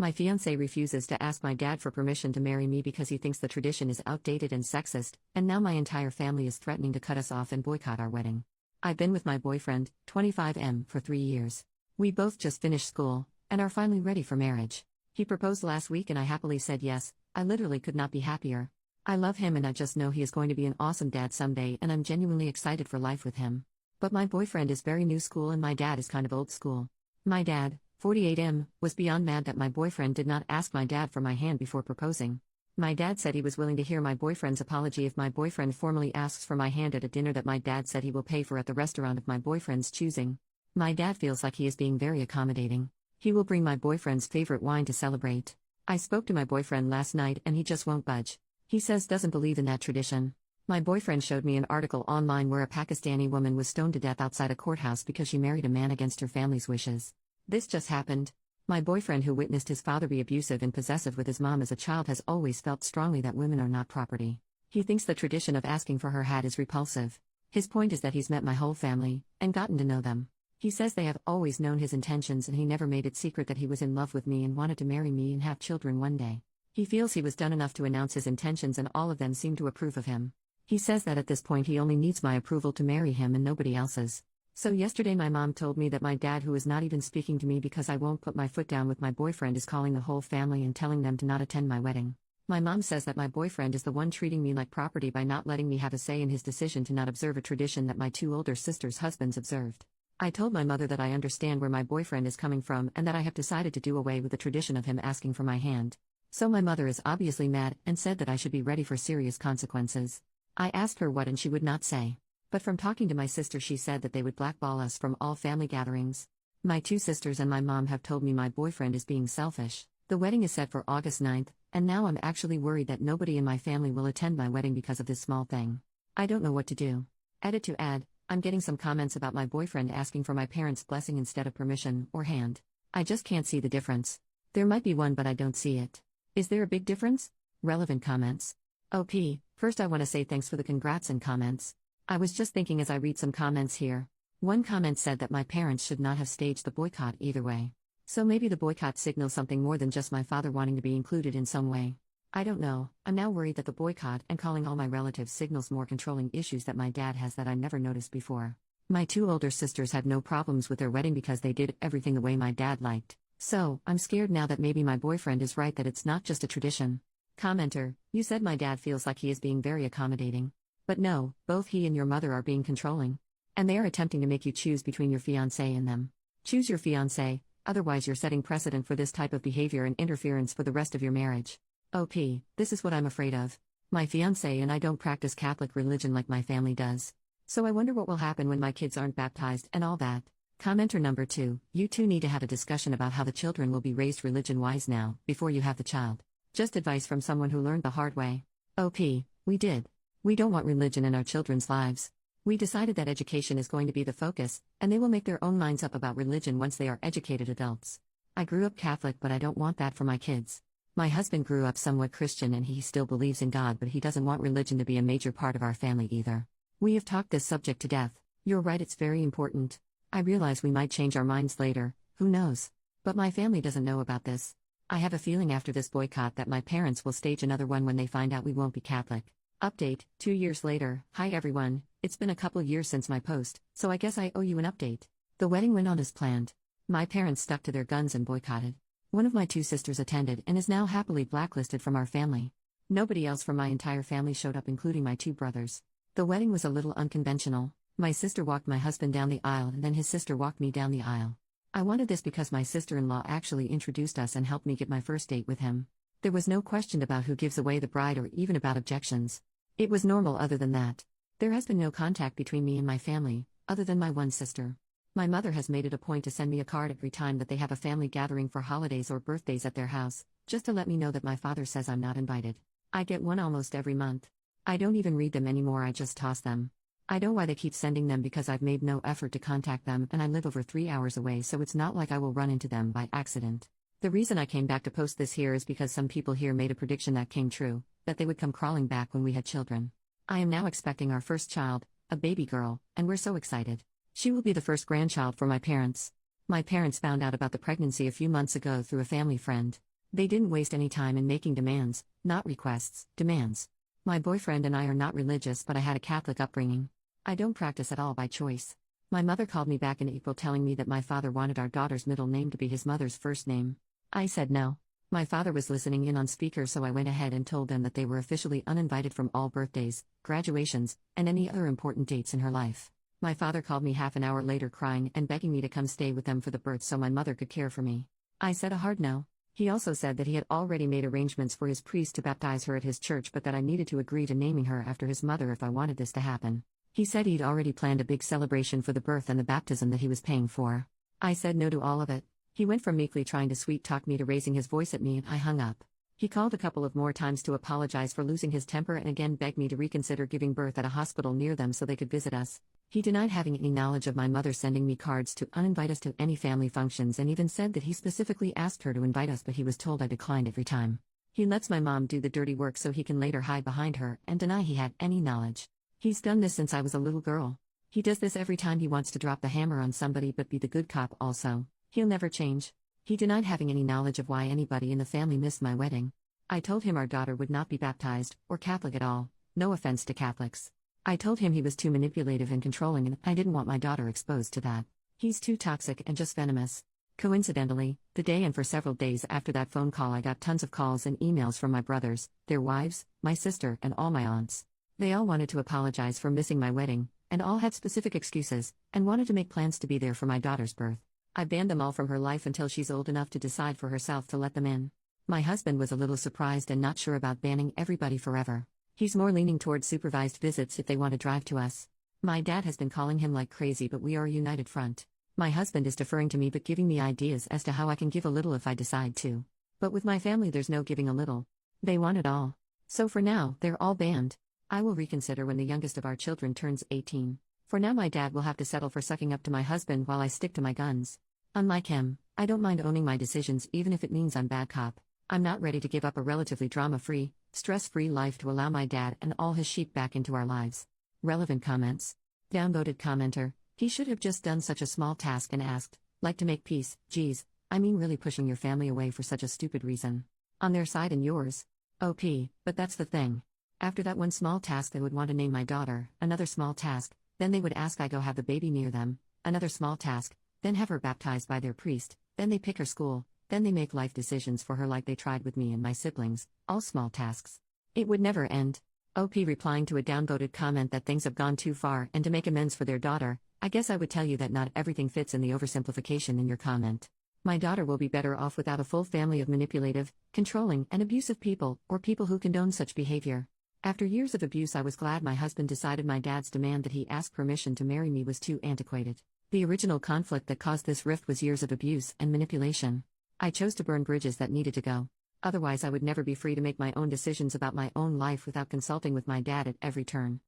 My fiancé refuses to ask my dad for permission to marry me because he thinks the tradition is outdated and sexist, and now my entire family is threatening to cut us off and boycott our wedding. I've been with my boyfriend, 25M, for 3 years. We both just finished school, and are finally ready for marriage. He proposed last week and I happily said yes. I literally could not be happier. I love him and I just know he is going to be an awesome dad someday, and I'm genuinely excited for life with him. But my boyfriend is very new school and my dad is kind of old school. My dad, 48M, was beyond mad that my boyfriend did not ask my dad for my hand before proposing. My dad said he was willing to hear my boyfriend's apology if my boyfriend formally asks for my hand at a dinner that my dad said he will pay for at the restaurant of my boyfriend's choosing. My dad feels like he is being very accommodating. He will bring my boyfriend's favorite wine to celebrate. I spoke to my boyfriend last night and he just won't budge. He says doesn't believe in that tradition. My boyfriend showed me an article online where a Pakistani woman was stoned to death outside a courthouse because she married a man against her family's wishes. This just happened. My boyfriend, who witnessed his father be abusive and possessive with his mom as a child, has always felt strongly that women are not property. He thinks the tradition of asking for her hand is repulsive. His point is that he's met my whole family and gotten to know them. He says they have always known his intentions and he never made it secret that he was in love with me and wanted to marry me and have children one day. He feels he was done enough to announce his intentions and all of them seem to approve of him. He says that at this point he only needs my approval to marry him and nobody else's. So yesterday my mom told me that my dad, who is not even speaking to me because I won't put my foot down with my boyfriend, is calling the whole family and telling them to not attend my wedding. My mom says that my boyfriend is the one treating me like property by not letting me have a say in his decision to not observe a tradition that my 2 older sisters' husbands observed. I told my mother that I understand where my boyfriend is coming from and that I have decided to do away with the tradition of him asking for my hand. So my mother is obviously mad and said that I should be ready for serious consequences. I asked her what and she would not say. But from talking to my sister, she said that they would blackball us from all family gatherings. My 2 sisters and my mom have told me my boyfriend is being selfish. The wedding is set for August 9th, and now I'm actually worried that nobody in my family will attend my wedding because of this small thing. I don't know what to do. Edit to add, I'm getting some comments about my boyfriend asking for my parents' blessing instead of permission or hand. I just can't see the difference. There might be one, but I don't see it. Is there a big difference? Relevant comments. OP, first I want to say thanks for the congrats and comments. I was just thinking as I read some comments here. One comment said that my parents should not have staged the boycott either way. So maybe the boycott signals something more than just my father wanting to be included in some way. I don't know. I'm now worried that the boycott and calling all my relatives signals more controlling issues that my dad has that I never noticed before. My 2 older sisters had no problems with their wedding because they did everything the way my dad liked. So, I'm scared now that maybe my boyfriend is right, that it's not just a tradition. Commenter, you said my dad feels like he is being very accommodating. But no, both he and your mother are being controlling. And they are attempting to make you choose between your fiancé and them. Choose your fiancé, otherwise you're setting precedent for this type of behavior and interference for the rest of your marriage. OP, this is what I'm afraid of. My fiancé and I don't practice Catholic religion like my family does. So I wonder what will happen when my kids aren't baptized and all that. Commenter number 2, you two need to have a discussion about how the children will be raised religion-wise now, before you have the child. Just advice from someone who learned the hard way. OP, we did. We don't want religion in our children's lives. We decided that education is going to be the focus, and they will make their own minds up about religion once they are educated adults. I grew up Catholic, but I don't want that for my kids. My husband grew up somewhat Christian and he still believes in God, but he doesn't want religion to be a major part of our family either. We have talked this subject to death. You're right, it's very important. I realize we might change our minds later, who knows? But my family doesn't know about this. I have a feeling after this boycott that my parents will stage another one when they find out we won't be Catholic. Update, 2 years later. Hi everyone, it's been a couple years since my post, so I guess I owe you an update. The wedding went on as planned. My parents stuck to their guns and boycotted. One of my 2 sisters attended and is now happily blacklisted from our family. Nobody else from my entire family showed up, including my 2 brothers. The wedding was a little unconventional. My sister walked my husband down the aisle and then his sister walked me down the aisle. I wanted this because my sister-in-law actually introduced us and helped me get my first date with him. There was no question about who gives away the bride or even about objections. It was normal other than that. There has been no contact between me and my family, other than my one sister. My mother has made it a point to send me a card every time that they have a family gathering for holidays or birthdays at their house, just to let me know that my father says I'm not invited. I get one almost every month. I don't even read them anymore, I just toss them. I know why they keep sending them because I've made no effort to contact them and I live over 3 hours away, so it's not like I will run into them by accident. The reason I came back to post this here is because some people here made a prediction that came true, that they would come crawling back when we had children. I am now expecting our first child, a baby girl, and we're so excited. She will be the first grandchild for my parents. My parents found out about the pregnancy a few months ago through a family friend. They didn't waste any time in making demands, not requests, demands. My boyfriend and I are not religious, but I had a Catholic upbringing. I don't practice at all by choice. My mother called me back in April telling me that my father wanted our daughter's middle name to be his mother's first name. I said no. My father was listening in on speaker, so I went ahead and told them that they were officially uninvited from all birthdays, graduations, and any other important dates in her life. My father called me half an hour later crying and begging me to come stay with them for the birth so my mother could care for me. I said a hard no. He also said that he had already made arrangements for his priest to baptize her at his church, but that I needed to agree to naming her after his mother if I wanted this to happen. He said he'd already planned a big celebration for the birth and the baptism that he was paying for. I said no to all of it. He went from meekly trying to sweet-talk me to raising his voice at me, and I hung up. He called a couple of more times to apologize for losing his temper and again begged me to reconsider giving birth at a hospital near them so they could visit us. He denied having any knowledge of my mother sending me cards to uninvite us to any family functions and even said that he specifically asked her to invite us, but he was told I declined every time. He lets my mom do the dirty work so he can later hide behind her and deny he had any knowledge. He's done this since I was a little girl. He does this every time he wants to drop the hammer on somebody but be the good cop also. He'll never change. He denied having any knowledge of why anybody in the family missed my wedding. I told him our daughter would not be baptized, or Catholic at all, no offense to Catholics. I told him he was too manipulative and controlling and I didn't want my daughter exposed to that. He's too toxic and just venomous. Coincidentally, the day and for several days after that phone call I got tons of calls and emails from my brothers, their wives, my sister, and all my aunts. They all wanted to apologize for missing my wedding, and all had specific excuses, and wanted to make plans to be there for my daughter's birth. I banned them all from her life until she's old enough to decide for herself to let them in. My husband was a little surprised and not sure about banning everybody forever. He's more leaning towards supervised visits if they want to drive to us. My dad has been calling him like crazy, but we are a united front. My husband is deferring to me but giving me ideas as to how I can give a little if I decide to. But with my family there's no giving a little. They want it all. So for now, they're all banned. I will reconsider when the youngest of our children turns 18. For now my dad will have to settle for sucking up to my husband while I stick to my guns. Unlike him, I don't mind owning my decisions even if it means I'm bad cop. I'm not ready to give up a relatively drama-free, stress-free life to allow my dad and all his sheep back into our lives. Relevant comments. Downvoted commenter, he should have just done such a small task and asked, like to make peace, geez, I mean really pushing your family away for such a stupid reason. On their side and yours. OP, but that's the thing. After that one small task they would want to name my daughter, another small task, then they would ask I go have the baby near them, another small task, then have her baptized by their priest, then they pick her school, then they make life decisions for her like they tried with me and my siblings, all small tasks. It would never end. OP replying to a downvoted comment that things have gone too far and to make amends for their daughter, I guess I would tell you that not everything fits in the oversimplification in your comment. My daughter will be better off without a full family of manipulative, controlling, and abusive people, or people who condone such behavior. After years of abuse I was glad my husband decided my dad's demand that he ask permission to marry me was too antiquated. The original conflict that caused this rift was years of abuse and manipulation. I chose to burn bridges that needed to go. Otherwise I would never be free to make my own decisions about my own life without consulting with my dad at every turn.